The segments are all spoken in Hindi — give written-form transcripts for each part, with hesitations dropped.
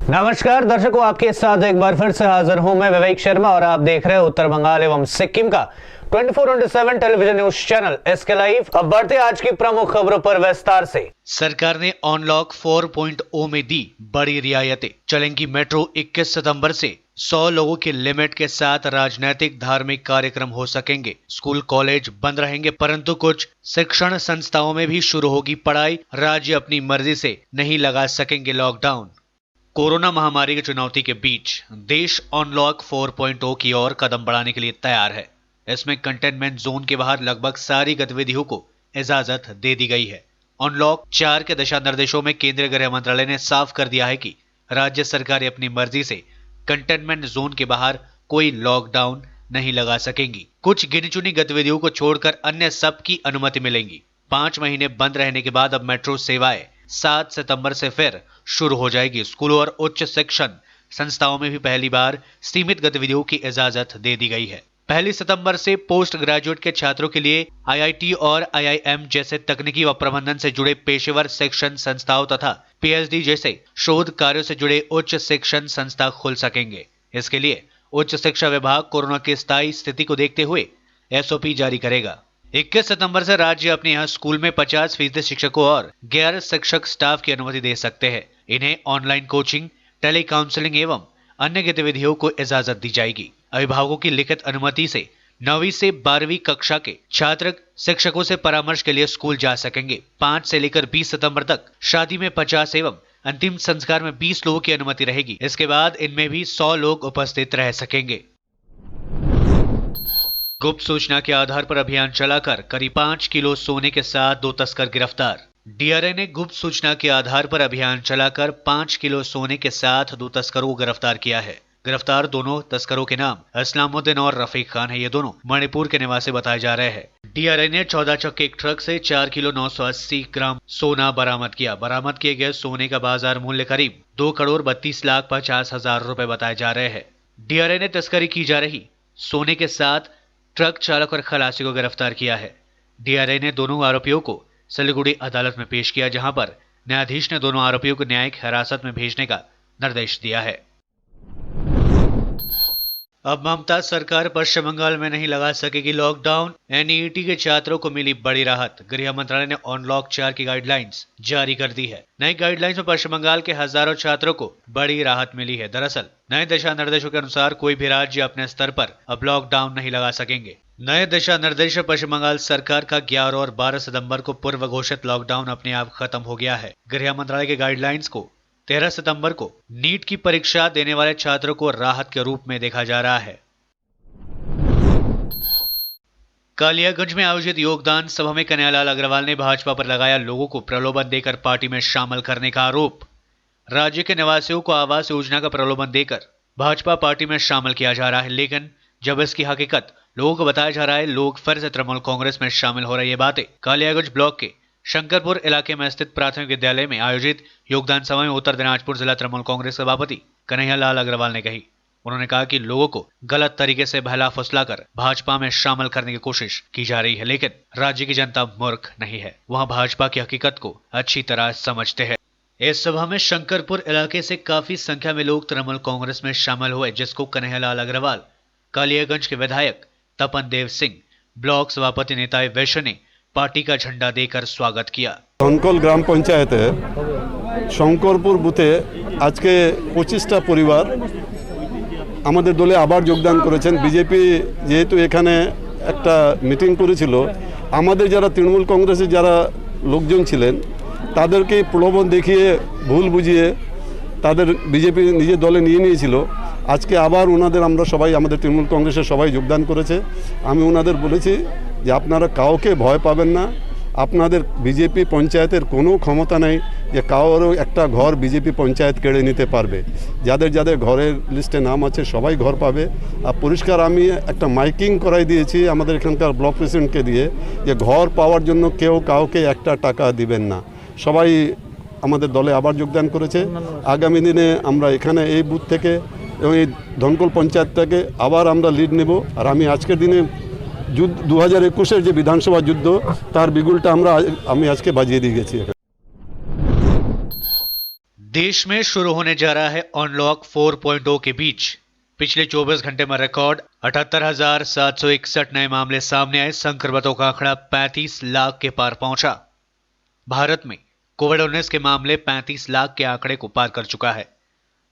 नमस्कार दर्शकों, आपके साथ एक बार फिर से हाजिर हूं मैं विवेक शर्मा और आप देख रहे हैं उत्तर बंगाल एवं सिक्किम का 24/7 television news channel SK live. अब बढ़ते आज की प्रमुख खबरों पर विस्तार से। सरकार ने अनलॉक 4.0 में दी बड़ी रियायतें। चलेंगी मेट्रो। 21 सितंबर से 100 लोगों की लिमिट के साथ राजनीतिक धार्मिक कार्यक्रम हो सकेंगे। स्कूल कॉलेज बंद रहेंगे, परंतु कुछ शिक्षण संस्थाओं में भी शुरू होगी पढ़ाई। राज्य अपनी मर्जी से नहीं लगा सकेंगे लॉकडाउन। कोरोना महामारी की चुनौती के बीच देश अनलॉक 4.0 की ओर कदम बढ़ाने के लिए तैयार है। इसमें कंटेनमेंट जोन के बाहर लगभग सारी गतिविधियों को इजाजत दे दी गई है। अनलॉक 4 के दिशा निर्देशों में केंद्रीय गृह मंत्रालय ने साफ कर दिया है कि राज्य सरकारें अपनी मर्जी से कंटेनमेंट जोन के बाहर कोई लॉकडाउन नहीं लगा सकेंगी। कुछ गिनी चुनी गतिविधियों को छोड़कर अन्य सब की अनुमति मिलेगी। 5 महीने बंद रहने के बाद अब मेट्रो सेवाएं 7 सितंबर से फिर शुरू हो जाएगी। स्कूलों और उच्च शिक्षण संस्थाओं में भी पहली बार सीमित गतिविधियों की इजाजत दे दी गई है। 1 सितंबर से पोस्ट ग्रेजुएट के छात्रों के लिए आईआईटी और आईआईएम जैसे तकनीकी व प्रबंधन से जुड़े पेशेवर शिक्षण संस्थाओं तथा पीएचडी जैसे शोध कार्यों से जुड़े उच्च शिक्षण संस्था खुल सकेंगे। इसके लिए उच्च शिक्षा विभाग कोरोना की स्थायी स्थिति को देखते हुए एसओपी जारी करेगा। 21 सितंबर से राज्य अपने यहाँ स्कूल में 50% शिक्षकों और गैर शिक्षक स्टाफ की अनुमति दे सकते हैं। इन्हें ऑनलाइन कोचिंग, टेली काउंसलिंग एवं अन्य गतिविधियों को इजाजत दी जाएगी। अभिभावकों की लिखित अनुमति से 9वीं से 12वीं कक्षा के छात्र शिक्षकों से परामर्श के लिए स्कूल जा सकेंगे। 5 से लेकर 20 सितंबर तक शादी में 50 एवं अंतिम संस्कार में 20 लोगों की अनुमति रहेगी। इसके बाद इनमें भी 100 लोग उपस्थित रह सकेंगे। गुप्त सूचना के आधार पर अभियान चलाकर करीब 5 किलो सोने के साथ 2 तस्कर गिरफ्तार। डीआरआई ने गुप्त सूचना के आधार पर अभियान चलाकर 5 किलो सोने के साथ 2 तस्करों को गिरफ्तार किया है। गिरफ्तार दोनों तस्करों के नाम इस्लामुद्दीन और रफीक खान है। ये दोनों मणिपुर के निवासी बताए जा रहे हैं। डीआरआई ने 14 चक्के एक ट्रक से 4 किलो 980 ग्राम सोना बरामद किया। बरामद किए गए सोने का बाजार मूल्य करीब 2,32,50,000 रुपए बताए जा रहे हैं। डीआरआई ने तस्करी की जा रही सोने के साथ ट्रक चालक और खलासी को गिरफ्तार किया है। डीआरआई ने दोनों आरोपियों को सिलीगुड़ी अदालत में पेश किया, जहां पर न्यायाधीश ने दोनों आरोपियों को न्यायिक हिरासत में भेजने का निर्देश दिया है। अब ममता सरकार पश्चिम बंगाल में नहीं लगा सकेगी लॉकडाउन। एनईईटी के छात्रों को मिली बड़ी राहत। गृह मंत्रालय ने अनलॉक 4 की गाइडलाइंस जारी कर दी है। नई गाइडलाइंस में पश्चिम बंगाल के हजारों छात्रों को बड़ी राहत मिली है। दरअसल नए दिशा निर्देशों के अनुसार कोई भी राज्य अपने स्तर पर अब लॉकडाउन नहीं लगा सकेंगे। नए दिशा निर्देश पश्चिम बंगाल सरकार का 11 और 12 सितंबर को पूर्व घोषित लॉकडाउन अपने आप खत्म हो गया है। गृह मंत्रालय के गाइडलाइंस को 13 सितंबर को नीट की परीक्षा देने वाले छात्रों को राहत के रूप में देखा जा रहा है। कालियागंज में आयोजित योगदान सभा में कन्हैयालाल अग्रवाल ने भाजपा पर लगाया लोगों को प्रलोभन देकर पार्टी में शामिल करने का आरोप। राज्य के निवासियों को आवास योजना का प्रलोभन देकर भाजपा पार्टी में शामिल किया जा रहा है, लेकिन जब इसकी हकीकत लोगों को बताया जा रहा है, लोग फिर से तृणमूल कांग्रेस में शामिल हो रही है। बातें कालियागंज ब्लॉक के शंकरपुर इलाके में स्थित प्राथमिक विद्यालय में आयोजित योगदान सभा में उत्तर दिनाजपुर जिला तृणमूल कांग्रेस सभापति कन्हैयालाल अग्रवाल ने कही। उन्होंने कहा कि लोगों को गलत तरीके से बहला फुसलाकर भाजपा में शामिल करने की कोशिश की जा रही है, लेकिन राज्य की जनता मूर्ख नहीं है। वहां भाजपा की हकीकत को अच्छी तरह समझते हैं। इस सभा में शंकरपुर इलाके से काफी संख्या में लोग तृणमूल कांग्रेस में शामिल हुए, जिसको कन्हैयालाल अग्रवाल, कालियागंज के विधायक तपन देव सिंह, ब्लॉक सभापति नेताए वैश्य ने पार्टी का झंडा देकर स्वागत किया। धनकल ग्राम पंचायते शंकरपुर बुथे आज के 25टा परिवार আমাদের দলে আবার যোগদান করেছেন। বিজেপি যেহেতু এখানে একটা মিটিং করেছিল, আমাদের যারা তৃণমূল কংগ্রেসের যারা লোকজন ছিলেন তাদেরকে প্রলোভন দেখিয়ে ভুল বুঝিয়ে তাদের বিজেপি নিজের দলে নিয়ে নিয়েছিল। আজকে আবার ওনাদের আমরা সবাই আমাদের তৃণমূল কংগ্রেসের সবাই যোগদান করেছে। আমি ওনাদের বলেছি যে আপনারা কাউকে ভয় পাবেন না। আপনাদের বিজেপি পঞ্চায়েতের কোনো ক্ষমতা নেই যে কারোর একটা ঘর বিজেপি পঞ্চায়েত কেড়ে নিতে পারবে। যাদের যাদের ঘরের লিস্টে নাম আছে সবাই ঘর পাবে। আর পরিষ্কার আমি একটা মাইকিং করাই দিয়েছি আমাদের এখানকার ব্লক প্রেসিডেন্টকে দিয়ে যে ঘর পাওয়ার জন্য কেউ কাউকে একটা টাকা দিবেন না। সবাই আমাদের দলে আবার যোগদান করেছে। আগামী দিনে আমরা এখানে এই বুথ থেকে এবং এই ধনকল পঞ্চায়েত থেকে আবার আমরা লিড নেব। আর আমি আজকের দিনে 2021 যে বিধানসভা যুদ্ধ তার বিগুলটা আমি আজকে বাজিয়ে দিয়ে গেছি। देश में शुरू होने जा रहा है अनलॉक 4.0 के बीच पिछले 24 घंटे में रिकॉर्ड 78,761 नए मामले सामने आए। संक्रमितों का आंकड़ा 35 लाख के पार पहुंचा। भारत में कोविड-19 के मामले 35 लाख के आंकड़े को पार कर चुका है।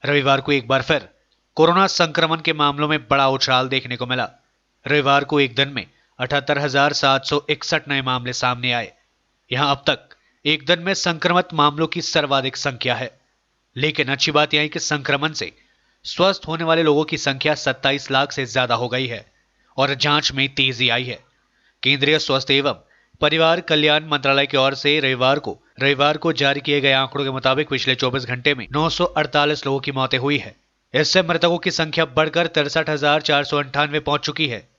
रविवार को एक बार फिर कोरोना संक्रमण के मामलों में बड़ा उछाल देखने को मिला। रविवार को एक दिन में 78,761 नए मामले सामने आए। यहां अब तक एक दिन में संक्रमित मामलों की सर्वाधिक संख्या है। लेकिन अच्छी बात यह है कि संक्रमण से स्वस्थ होने वाले लोगों की संख्या 27 लाख से ज्यादा हो गई है और जांच में तेजी आई है। केंद्रीय स्वास्थ्य एवं परिवार कल्याण मंत्रालय की ओर से रविवार को जारी किए गए आंकड़ों के मुताबिक पिछले 24 घंटे में 948 लोगों की मौतें हुई है। इससे मृतकों की संख्या बढ़कर 63,498 पहुंच चुकी है।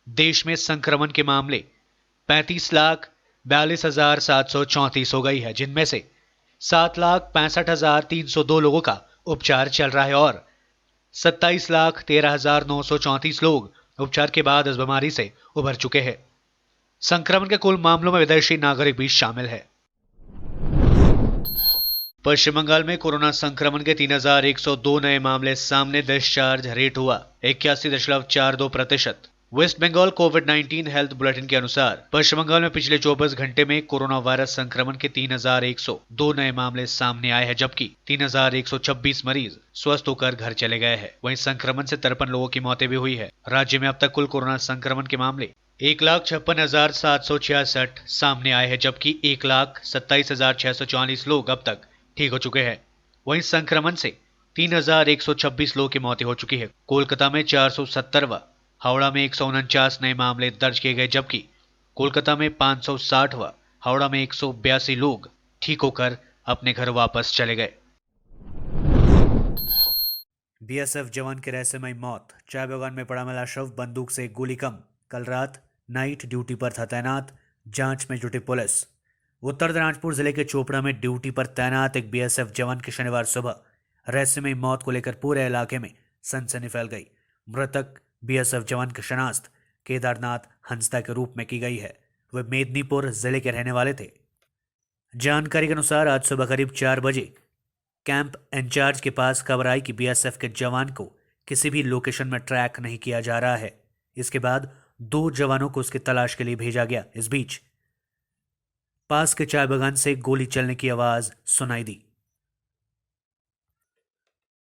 देश में संक्रमण के मामले 35,42,734 हो गई है, जिनमें से 7,65,302 लोगों का उपचार चल रहा है और 27,13,934 लोग उपचार के बाद इस बीमारी से उभर चुके हैं। संक्रमण के कुल मामलों में विदेशी नागरिक भी शामिल है। पश्चिम बंगाल में कोरोना संक्रमण के 3,102 नए मामले सामने। डिस्चार्ज रेट हुआ 81.42%। वेस्ट बंगाल कोविड-19 हेल्थ बुलेटिन के अनुसार पश्चिम बंगाल में पिछले 24 घंटे में कोरोना वायरस संक्रमण के 3,102 नए मामले सामने आए हैं, जबकि 3,126 मरीज स्वस्थ होकर घर चले गए हैं। वहीं संक्रमण से 53 लोगों की मौतें भी हुई है। राज्य में अब तक कुल कोरोना संक्रमण के मामले 1,56,766 सामने आए हैं, जबकि 1,27,644 लोग अब तक ठीक हो चुके हैं। वहीं संक्रमण से 3,126 लोगों की मौतें हो चुकी है। कोलकाता में 470, हावड़ा में 149 नए मामले दर्ज किए गए, जबकि कोलकाता में 560, हावड़ा में 182 लोग ठीक होकर अपने घर वापस चले गए। बीएसएफ जवान की रहस्यमयी मौत। चाय बागान में पड़ा मिला शव, बंदूक से गोली कम। कल रात नाइट ड्यूटी पर था तैनात, जांच में जुटी पुलिस। उत्तर दिनाजपुर जिले के चोपड़ा में ड्यूटी पर तैनात एक बीएसएफ जवान की शनिवार सुबह रहस्यमयी मौत को लेकर पूरे इलाके में सनसनी फैल गई। मृतक बीएसएफ जवान की शनाख्त केदारनाथ हंसदा के रूप में की गई है। वे मेदिनीपुर जिले के रहने वाले थे। जानकारी के अनुसार आज सुबह करीब 4 बजे कैंप इंचार्ज के पास खबर आई कि बीएसएफ के जवान को किसी भी लोकेशन में ट्रैक नहीं किया जा रहा है। इसके बाद 2 जवानों को उसकी तलाश के लिए भेजा गया। इस बीच पास के चाय बागान से गोली चलने की आवाज सुनाई दी।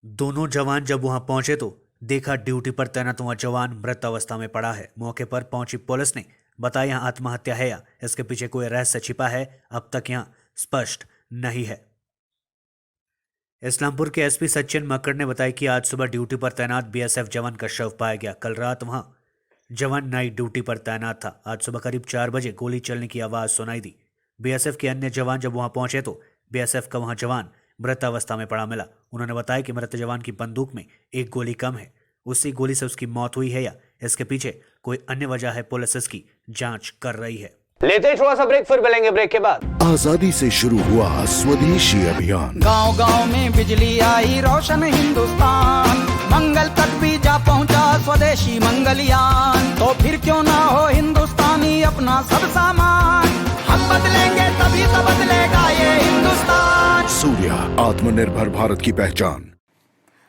दोनों जवान जब वहां पहुंचे तो देखा ड्यूटी पर तैनात हुआ जवान मृत अवस्था में पड़ा है। मौके पर पहुंची पुलिस ने बताया यहां आत्महत्या है या इसके पीछे कोई रहस्य छिपा है, अब तक यहां स्पष्ट नहीं है। इस्लामपुर के एसपी सचिन मक्कड़ ने बताया कि आज सुबह ड्यूटी पर तैनात बीएसएफ जवान का शव पाया गया। कल रात वहां जवान नाइट ड्यूटी पर तैनात था। आज सुबह करीब 4 बजे गोली चलने की आवाज सुनाई दी। बीएसएफ के अन्य जवान जब वहां पहुंचे तो बीएसएफ का वहां जवान मृत अवस्था में पड़ा मिला। उन्होंने बताया कि मृत जवान की बंदूक में एक गोली कम है, उसी गोली से उसकी मौत हुई है या इसके पीछे कोई अन्य वजह है, पुलिस इसकी जांच कर रही है। लेते हैं थोड़ा सा ब्रेक, फिर मिलेंगे ब्रेक के बाद। आजादी से शुरू हुआ स्वदेशी अभियान। गांव-गांव में बिजली आई, रोशन हिंदुस्तान, मंगल तक भी जा पहुंचा स्वदेशी मंगलयान। तो फिर क्यों ना हो हिंदुस्तानी अपना सब सामान, हम बदलेंगे तभी तो बदलेगा ये हिंदुस्तान। सूर्या, आत्मनिर्भर भारत की पहचान।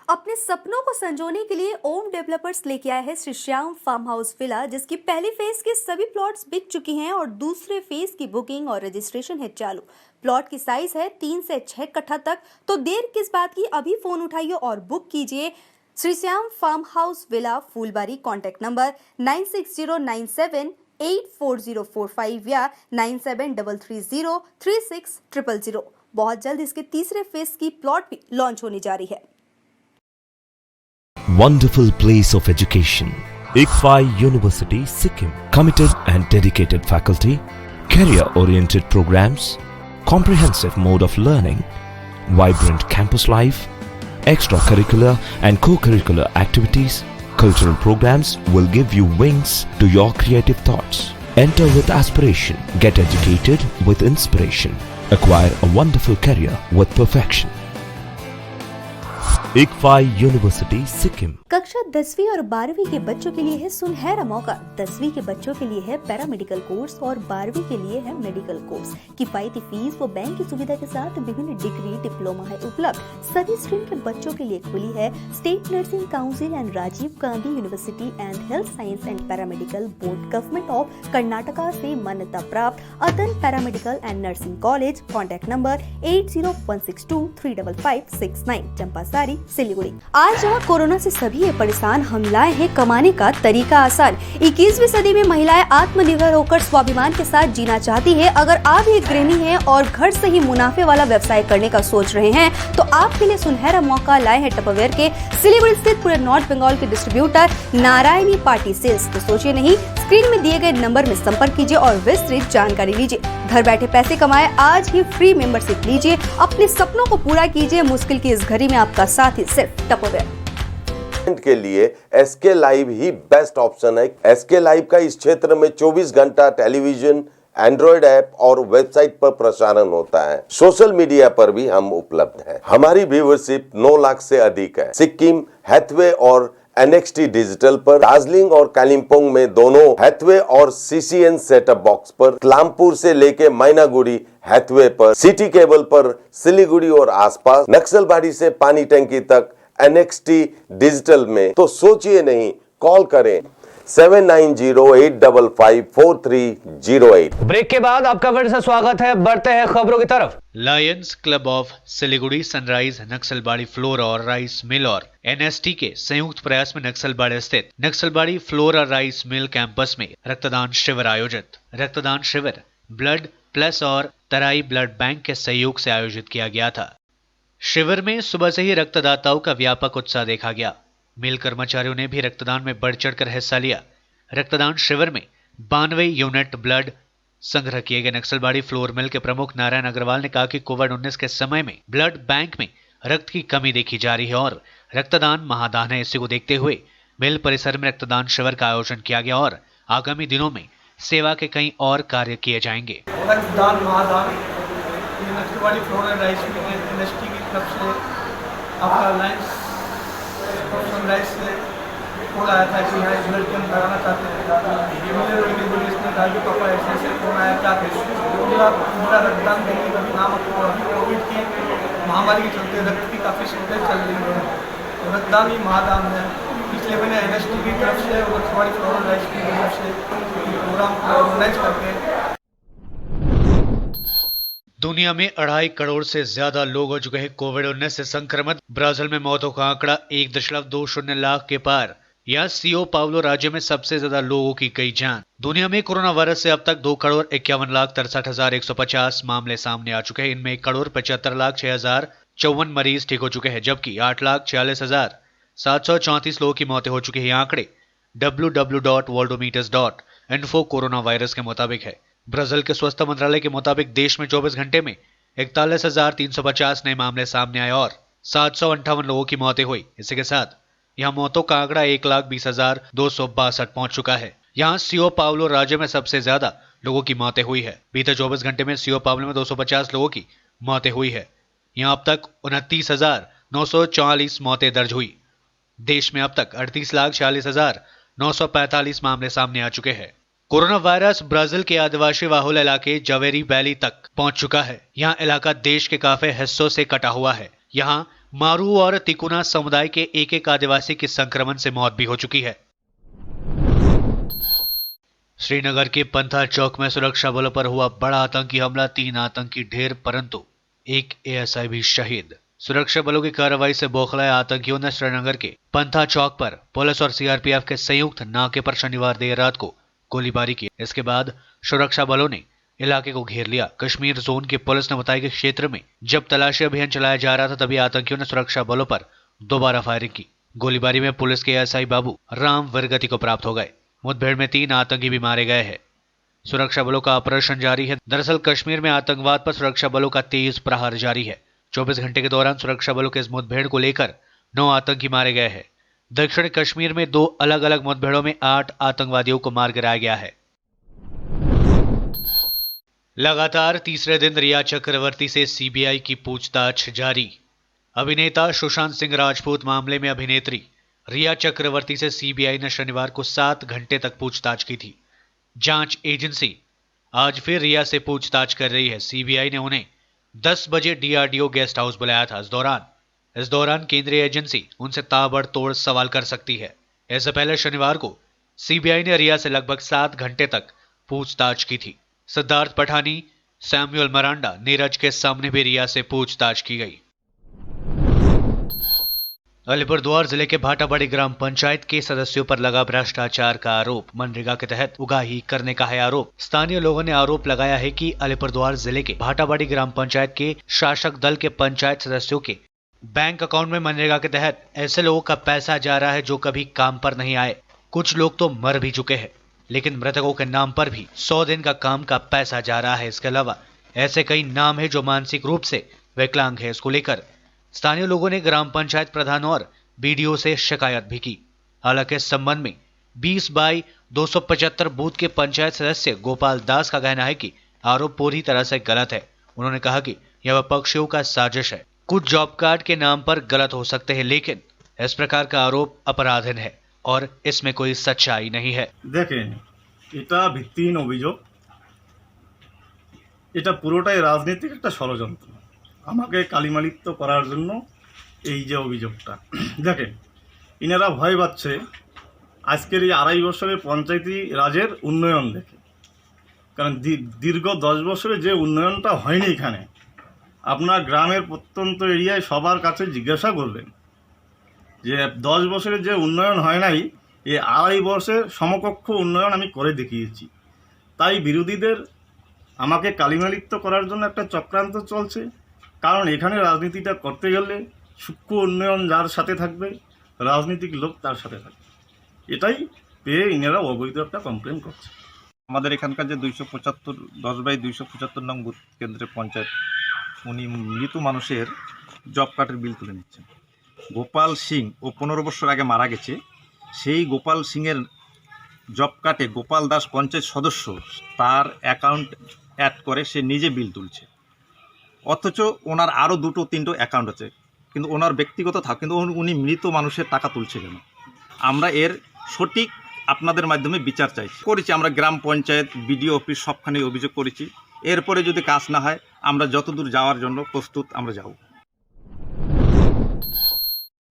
अपने सपनों को संजोने के लिए ओम डेवलपर्स लेके आया है Shri Shyam farm house villa, जिसकी पहली फेज के सभी प्लॉट्स बिक चुकी हैं और दूसरे फेज की बुकिंग और रजिस्ट्रेशन है चालू। प्लॉट की साइज है 3 से 6 कट्ठा तक, तो देर किस बात की, अभी फोन उठाइए और बुक कीजिए। Shri Shyam farm house villa, Phulbari. Contact number 9609784045 या 9733036000। बहुत जल्द इसके तीसरे फेज की प्लॉट भी लॉन्च होने जा रही है। Wonderful place of education. ICFI University, Sikkim. Committed and dedicated faculty, career-oriented programs, comprehensive mode of learning, vibrant campus life, extracurricular and co-curricular activities, cultural programs will give you wings to your creative thoughts. Enter with aspiration, get educated with inspiration, acquire a wonderful career with perfection. ICFAI University Sikkim. कक्षा 10वीं और 12वीं के बच्चों के लिए है सुनहरा मौका। 10वीं के बच्चों के लिए है पैरामेडिकल कोर्स और 12वीं के लिए है मेडिकल कोर्स। किफायती फीस व बैंक की सुविधा के साथ विभिन्न डिग्री डिप्लोमा है उपलब्ध। सभी स्ट्रीम के बच्चों के लिए खुली है state nursing council and Rajiv Gandhi university and health science and paramedical board government of Karnataka से मान्यता प्राप्त Atan paramedical and nursing college. Contact number 8016235569 Champasari Siliguri. आज जहाँ कोरोना से सभी परेशान, हम लाए हैं कमाने का तरीका आसान। 21वीं सदी में महिलाएं आत्मनिर्भर होकर स्वाभिमान के साथ जीना चाहती है। अगर आप एक गृहिणी हैं और घर से ही मुनाफे वाला व्यवसाय करने का सोच रहे हैं तो आपके लिए सुनहरा मौका लाए हैं टपरवेयर के सिलीगुड़ी स्थित पूरे नॉर्थ बंगाल के डिस्ट्रीब्यूटर नारायणी पार्टी सेल्स। तो सोचिए नहीं, स्क्रीन में दिए गए नंबर में संपर्क कीजिए और विस्तृत जानकारी लीजिए। घर बैठे पैसे कमाए, आज ही फ्री मेंबरशिप लीजिए, अपने सपनों को पूरा कीजिए। मुश्किल की इस घड़ी में आपका साथ ही सिर्फ टपरवेयर के लिए एसके लाइव ही बेस्ट ऑप्शन है। एसके लाइव का इस क्षेत्र में 24 घंटा टेलीविजन, एंड्रॉइड ऐप और वेबसाइट पर प्रसारण होता है। सोशल मीडिया पर भी हम उपलब्ध हैं। हमारी व्यूवरशिप 9 लाख से अधिक है। सिक्किम, हैथवे और NXT डिजिटल पर, दार्जिलिंग और कालिम्पोंग में दोनों हैथवे और CCN सेटअप बॉक्स पर, तलामपुर से लेके मैनागुड़ी हैथवे पर, सिटी केबल पर सिलीगुड़ी और आसपास, नक्सलबाड़ी से पानी टंकी तक NXT डिजिटल में। तो सोचिए नहीं, कॉल करें 7908554308। ब्रेक के बाद आपका फिर से स्वागत है। बढ़ते हैं खबरों की तरफ। Lions club of Siliguri, sunrise Naxalbari floor और राइस मिल और NST के संयुक्त प्रयास में नक्सलबाड़ी स्थित नक्सलबाड़ी फ्लोर और राइस मिल कैंपस में रक्तदान शिविर आयोजित। रक्तदान शिविर ब्लड प्लस और तराई ब्लड बैंक के सहयोग से आयोजित किया गया था। शिविर में सुबह से ही रक्तदाताओं का व्यापक उत्साह देखा गया। मिल कर्मचारियों ने भी रक्तदान में बढ़ चढ़कर हिस्सा लिया। रक्तदान शिविर में 92 यूनिट ब्लड संग्रह किए गए। नक्सलबाड़ी फ्लोर मिल के प्रमुख नारायण अग्रवाल ने कहा कि कोविड-19 के समय में ब्लड बैंक में रक्त की कमी देखी जा रही है और रक्तदान महादान है। इसी को देखते हुए मिल परिसर में रक्तदान शिविर का आयोजन किया गया और आगामी दिनों में सेवा के कई और कार्य किए जाएंगे। रक्तदान महादान Naxalbari floor and rice mill NST की तरफ से आपका लाइन्स सनराइज से फोन आया था कि यहाँ ब्लड कैंप कराना चाहते हैं। मुझे लड़की बोली, इसने कहा कि पापा ऐसे ऐसे फोन आया, क्या करें? मेरा रक्तदान देने का नाम कोविड की महामारी के चलते रक्त की काफ़ी शॉर्टेज चल रही है। रक्तदान ही महादान है। इसलिए मैंने NST की तरफ से और नक्सलबाड़ी फ्लोर एंड राइस की तरफ से प्रोग्राम ऑर्गेनाइज करके दुनिया में 2.5 करोड़ से ज्यादा लोग हो चुके हैं कोविड-19 से संक्रमित। ब्राजील में मौतों का आंकड़ा 1.20 लाख के पार। यहाँ सीओ पाउलो राज्य में सबसे ज्यादा लोगों की गई जान। दुनिया में कोरोना वायरस से अब तक 2,51,63,150 मामले सामने आ चुके हैं। इनमें 1,75,06,054 मरीज ठीक हो चुके हैं, जबकि 8,46,734 लोगों की मौतें हो चुकी है। ये आंकड़े www.worldometers.info कोरोना वायरस के मुताबिक है। ब्राजील के स्वास्थ्य मंत्रालय के मुताबिक देश में 24 घंटे में 41,350 नए मामले सामने आए और 758 लोगों की मौतें हुई। इसी के साथ यहां मौतों का आंकड़ा 1,20,262 पहुंच चुका है। यहां सियो पाउलो राज्य में सबसे ज्यादा लोगों की मौतें हुई है। बीते 24 घंटे में सियो पाउलो में 250 लोगों की मौतें हुई है। यहां अब तक 29,944 मौतें दर्ज हुई। देश में अब तक 38,46,945 मामले सामने आ चुके हैं। कोरोना वायरस ब्राजील के आदिवासी बाहुल इलाके जवेरी वैली तक पहुंच चुका है। यहां इलाका देश के काफी हिस्सों से कटा हुआ है। यहां मारू और तिकुना समुदाय के एक आदिवासी की संक्रमण से मौत भी हो चुकी है। श्रीनगर के पंथा चौक में सुरक्षा बलों पर हुआ बड़ा आतंकी हमला। 3 आतंकी ढेर परंतु एक ASI भी शहीद। सुरक्षा बलों की कार्रवाई से बौखलाए आतंकियों ने श्रीनगर के पंथा चौक पर पुलिस और CRPF के संयुक्त नाके पर शनिवार देर रात को गोलीबारी की। इसके बाद सुरक्षा बलों ने इलाके को घेर लिया। कश्मीर जोन की पुलिस ने बताया कि क्षेत्र में जब तलाशी अभियान चलाया जा रहा था तभी आतंकियों ने सुरक्षा बलों पर दोबारा फायरिंग की। गोलीबारी में पुलिस के ASI बाबू राम वीरगति को प्राप्त हो गए। मुठभेड़ में 3 आतंकी भी मारे गए हैं। सुरक्षा बलों का ऑपरेशन जारी है। दरअसल कश्मीर में आतंकवाद पर सुरक्षा बलों का तेज प्रहार जारी है। 24 घंटे के दौरान सुरक्षा बलों के इस मुठभेड़ को लेकर 9 आतंकी मारे गए हैं। दक्षिण कश्मीर में 2 अलग अलग मुठभेड़ों में 8 आतंकवादियों को मार गिराया गया है। लगातार तीसरे दिन रिया चक्रवर्ती से CBI की पूछताछ जारी। अभिनेता सुशांत सिंह राजपूत मामले में अभिनेत्री रिया चक्रवर्ती से सीबीआई ने शनिवार को 7 घंटे तक पूछताछ की थी। जांच एजेंसी आज फिर रिया से पूछताछ कर रही है। सीबीआई ने उन्हें 10 बजे डीआरडीओ गेस्ट हाउस बुलाया था। इस दौरान केंद्रीय एजेंसी उनसे ताबड़तोड़ सवाल कर सकती है। इससे पहले शनिवार को सीबीआई ने रिया से लगभग 7 घंटे तक पूछताछ की थी। सिद्धार्थ पठानी, सैमुअल मरांडा, नीरज के सामने भी रिया से पूछताछ की गई। अलीपुरद्वार जिले के भाटाबाड़ी ग्राम पंचायत के सदस्यों पर लगा भ्रष्टाचार का आरोप। मनरेगा के तहत उगाही करने का है आरोप। स्थानीय लोगों ने आरोप लगाया है कि अलीपुरद्वार जिले के भाटाबाड़ी ग्राम पंचायत के शासक दल के पंचायत सदस्यों के बैंक अकाउंट में मनरेगा के तहत ऐसे लोगों का पैसा जा रहा है जो कभी काम पर नहीं आए। कुछ लोग तो मर भी चुके हैं, लेकिन मृतकों के नाम पर भी 100 दिन का काम का पैसा जा रहा है। इसके अलावा ऐसे कई नाम है जो मानसिक रूप से विकलांग है। इसको लेकर स्थानीय लोगों ने ग्राम पंचायत प्रधान और बीडीओ से शिकायत भी की। हालांकि इस संबंध में 20/275 बूथ के पंचायत सदस्य गोपाल दास का कहना है कि आरोप पूरी तरह से गलत है। उन्होंने कहा कि यह विपक्षियों का साजिश है। कुछ जॉब कार्ड के नाम पर गलत हो सकते हैं, लेकिन इस प्रकार का आरोप अपराधीन है और इसमें कोई सच्चाई नहीं है। देखें, এটা ভিত্তিহীন অভিযোগ। এটা পুরোটাই রাজনৈতিক একটা ষড়যন্ত্র আমাকে কালিমালিপ্ত করার জন্য। এই যে অভিযোগটা দেখেন, ইনারা ভয় পাচ্ছে আজকের এই 2.5 বছরের পঞ্চায়েতি রাজের উন্নয়ন দেখে। কারণ দীর্ঘ 10 বছরে যে উন্নয়নটা হয়নি এখানে, আপনার গ্রামের প্রত্যন্ত এরিয়ায় সবার কাছে জিজ্ঞাসা করবেন যে 10 বছরে যে উন্নয়ন হয় নাই, এই 2.5 বছরের সমকক্ষ উন্নয়ন আমি করে দেখিয়েছি। তাই বিরোধীদের আমাকে কালিমালিপ্ত করার জন্য একটা চক্রান্ত চলছে। কারণ এখানে রাজনীতিটা করতে গেলে সূক্ষ্ম উন্নয়ন যার সাথে থাকবে, রাজনৈতিক লোক তার সাথে থাকবে। এটাই পেয়ে ইনারা অবৈধ একটা কমপ্লেন করছে। আমাদের এখানকার যে 275 10/275 নং বুথ কেন্দ্রের পঞ্চায়েত, উনি মৃত মানুষের জব কার্ডের বিল তুলে নিচ্ছেন। গোপাল সিং ও 15 বছর আগে মারা গেছে, সেই গোপাল সিংয়ের জব কার্ডে গোপাল দাস পঞ্চায়েত সদস্য তার অ্যাকাউন্ট অ্যাড করে সে নিজে বিল তুলছে। অথচ ওনার আরও 2-3টো অ্যাকাউন্ট আছে, কিন্তু ওনার ব্যক্তিগত কিন্তু উনি মৃত মানুষের টাকা তুলছে কেন? আমরা এর সঠিক আপনাদের মাধ্যমে বিচার করেছি। আমরা গ্রাম পঞ্চায়েত, বিডিও অফিস সবখানে অভিযোগ করেছি। এরপরে যদি কাজ না হয় আমরা যতদূর যাওয়ার জন্য প্রস্তুত আমরা যাব।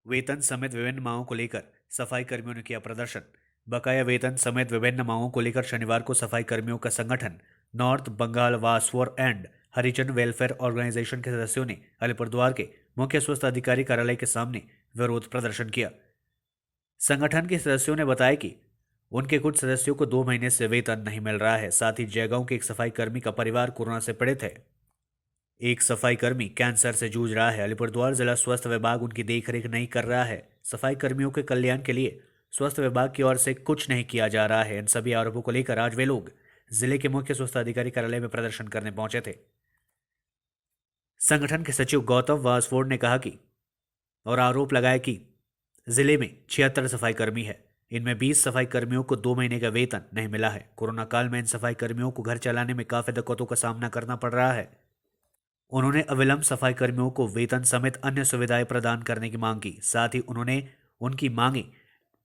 वेतन समेत विभिन्न मांगों को लेकर सफाई कर्मियों ने किया प्रदर्शन। बकाया वेतन समेत विभिन्न मांगों को लेकर शनिवार को सफाई कर्मियों का संगठन नॉर्थ बंगाल वासफोर एंड हरिजन वेलफेयर ऑर्गेनाइजेशन के सदस्यों ने अलीपुरद्वार के मुख्य स्वास्थ्य अधिकारी कार्यालय के सामने विरोध प्रदर्शन किया। संगठन के सदस्यों ने बताया कि उनके कुछ सदस्यों को 2 महीने से वेतन नहीं मिल रहा है। साथ ही जयगांव के एक सफाई कर्मी का परिवार कोरोना से पीड़ित है। एक सफाई कर्मी कैंसर से जूझ रहा है। अलीपुरद्वार जिला स्वास्थ्य विभाग उनकी देखरेख नहीं कर रहा है। सफाई कर्मियों के कल्याण के लिए स्वास्थ्य विभाग की ओर से कुछ नहीं किया जा रहा है। इन सभी आरोपों को लेकर आज वे लोग जिले के मुख्य स्वास्थ्य अधिकारी कार्यालय में प्रदर्शन करने पहुंचे थे। संगठन के सचिव गौतम वासफोर्ड ने कहा कि और आरोप लगाया कि जिले में 76 सफाई कर्मी है, इनमें 20 सफाई कर्मियों को 2 महीने का वेतन नहीं मिला है। कोरोना काल में इन सफाई कर्मियों को घर चलाने में काफी दिक्कतों का सामना करना पड़ रहा है। उन्होंने अविलंब सफाई कर्मियों को वेतन समेत अन्य सुविधाएं प्रदान करने की मांग की। साथ ही उन्होंने उनकी मांगें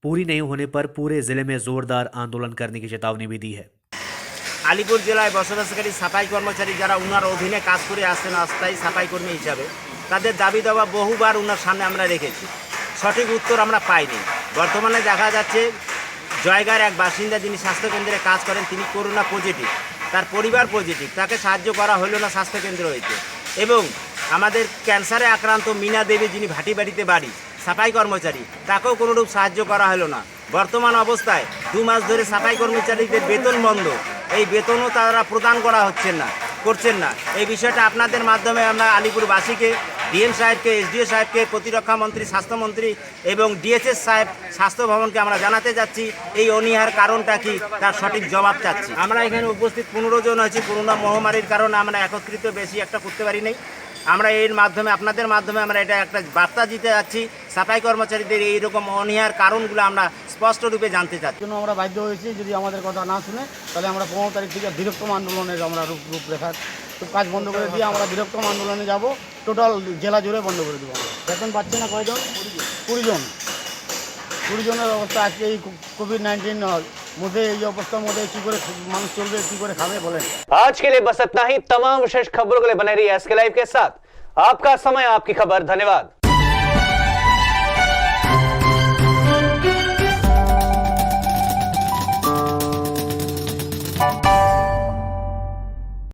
पूरी नहीं होने पर पूरे जिले में जोरदार आंदोलन करने की चेतावनी भी दी है। আলিপুর জেলায় বসবাসকারী সাফাই কর্মচারী যারা উনার অধীনে কাজ করে আসছেন অস্থায়ী সাফাই কর্মী হিসাবে, তাদের দাবি দাওয়া বহুবার উনার সামনে আমরা রেখেছি, সঠিক উত্তর আমরা পাইনি। বর্তমানে দেখা যাচ্ছে জয়গার এক বাসিন্দা যিনি স্বাস্থ্যকেন্দ্রে কাজ করেন, তিনি করোনা পজিটিভ, তার পরিবার পজিটিভ, তাকে সাহায্য করা হলো না স্বাস্থ্যকেন্দ্র হইতে। এবং আমাদের ক্যান্সারে আক্রান্ত মিনা দেবী, যিনি ভাটিবাড়িতে বাড়ি, সাফাই কর্মচারী, তাকেও কোনোরূপ সাহায্য করা হলো না। বর্তমান অবস্থায় 2 মাস ধরে সাফাই কর্মচারীদের বেতন বন্ধ, এই বেতনও তারা প্রদান করা করছেন না। এই বিষয়টা আপনাদের মাধ্যমে আমরা আলিপুরবাসীকে, ডিএম সাহেবকে, এসডিও সাহেবকে, প্রতিরক্ষা মন্ত্রী, স্বাস্থ্যমন্ত্রী এবং ডিএচএস সাহেব স্বাস্থ্য ভবনকে আমরা জানাতে যাচ্ছি এই অনীহার কারণটা কি, তার সঠিক জবাব চাচ্ছি। আমরা এখানে উপস্থিত 15 জন আছি। করোনা মহামারীর কারণে আমরা একত্রিত বেশি একটা করতে পারি নাই। আমরা এর মাধ্যমে, আপনাদের মাধ্যমে আমরা এটা একটা বার্তা দিতে যাচ্ছি, সাফাই কর্মচারীদের এইরকম অনীহার কারণগুলো আমরা স্পষ্ট রূপে জানতে চাচ্ছি। জন্য আমরা বাধ্য হয়েছি, যদি আমাদের কথা না শুনে তাহলে আমরা 15 তারিখ থেকে বৃহত্তম আন্দোলনের আমরা রূপরেখা সব কাজ বন্ধ করে দিয়ে আমরা বৃহত্তম আন্দোলনে যাব, টোটাল জেলা জুড়ে বন্ধ করে দেবো। বেতন পাচ্ছে না কয়জন? 20 জনের অবস্থা আজকে এই কোভিড-19 মধ্যে, এই অবস্থার মধ্যে কী করে মানুষ চলবে, কী করে খাবে বলেন। आज के लिए बस इतना ही। तमाम विशेष खबरों के लिए बने रहिए एसके लाइव के साथ। आपका समय, आपकी खबर। धन्यवाद।